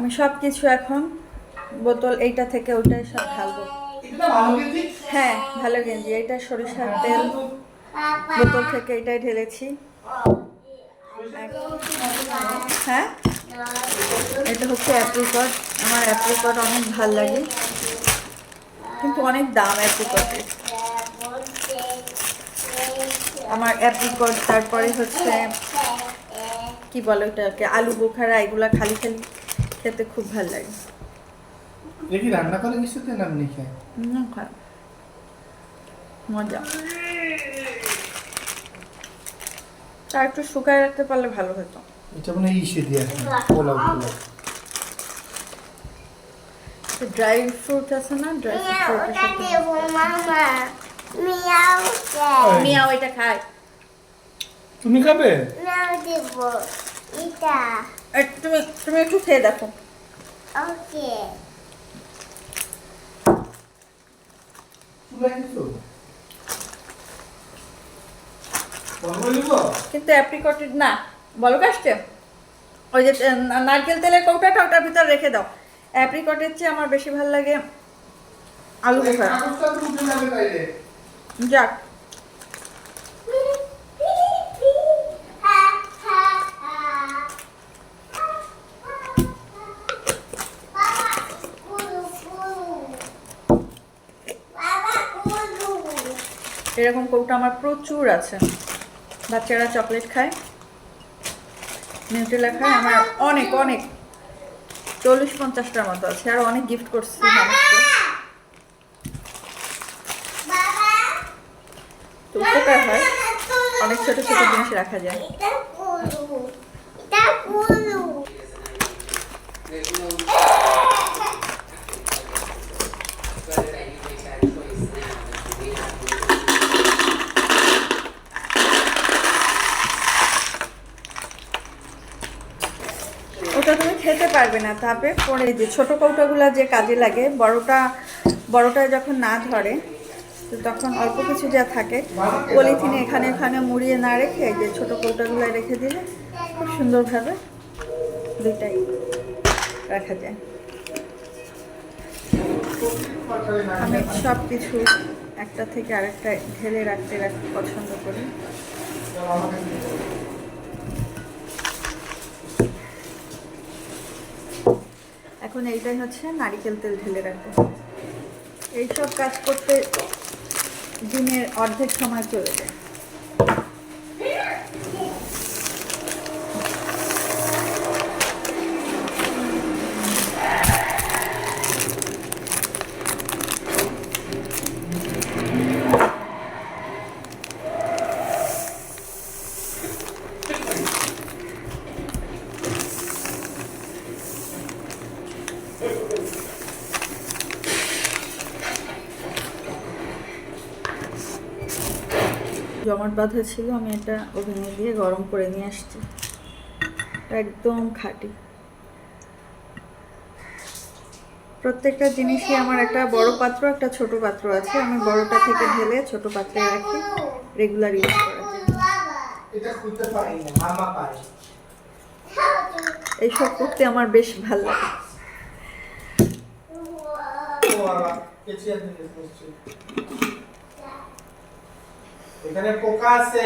আমি সব কিছু এখন বোতল এইটা থেকে ওইটাই সব ঢালবো। হ্যাঁ ভালো গেঞ্জি, এটা সরিষার তেল বোতল থেকে এটাই ঢেলেছি। হ্যাঁ এটা হচ্ছে অ্যাপ্রিকট, আমার অ্যাপ্রিকট অনেক ভাল লাগে, কিন্তু অনেক দাম অ্যাপ্রিকটের। আমার অ্যাপ্রিকট, তারপরে হচ্ছে কি বলে ওটাকে, আলু বোখারা, এগুলা খালি খালি খেতে খুব ভাল লাগে। দেখি রান্না করে কিছুতে নাম লিখে মজা। আর একটু শুকায় রাখতে পারলে ভালো হতো। এটা মানে ইসে দিয়ে পোলাও পোলাও ড্রাই ফ্রুট আছে না, ড্রাই ফ্রুটের সাথে মিয়াও এটা খায়। তুমি খাবে? তুমি তুমি একটু খেয়ে দেখো। ওকে কিন্তু অ্যাপ্রিকটের না, বলো কাজটা ওই যে নারকেল তেলের কৌটাটা ওটার ভিতরে রেখে দাও। অ্যাপ্রিকটের চেয়ে আমার বেশি ভালো লাগে আলু বোখারা। যাক এরকম কৌটা আমার প্রচুর আছে। বাচ্চারা চকলেট খায়, নিউট্রেলা খায়, আমার অনেক অনেক 40-50টার মতো আছে, আর অনেক গিফট করছি মানুষকে। তো উপকার হয়, অনেক ছোট ছোট জিনিস রাখা যায়। ওটা তুমি খেতে পারবে না, তারপরে পরে যে ছোট কৌটাগুলা যে কাজে লাগে, বড়টা যখন না ধরে তো তখন অল্প কিছু যা থাকে পলিথিনে এখানে এখানে মুড়িয়ে না রেখে যে ছোট কৌটাগুলো রেখে দিলে খুব সুন্দরভাবে দুইটাই রাখা যায়। আমি সব কিছু একটা থেকে আরেকটা ঢেলে রাখতে পছন্দ করি। এখন এইটাই হচ্ছে নারিকেল তেল ঢেলে রাখবো। এইসব কাজ করতে দিনের অর্ধেক সময় চলে যায়। জমাট বাঁধা ছিল, আমি এটা ওভেনে দিয়ে গরম করে নিয়ে আসছি, একদম খাঁটি। প্রত্যেকটা জিনিসই আমার একটা বড় পাত্র একটা ছোট পাত্র আছে, আমি বড়টা থেকে ঢেলে ছোট পাত্রে রাখি রেগুলার ইউজ করার জন্য। এইসব করতে আমার বেশ ভালো লাগে। এখানে পোকা আছে।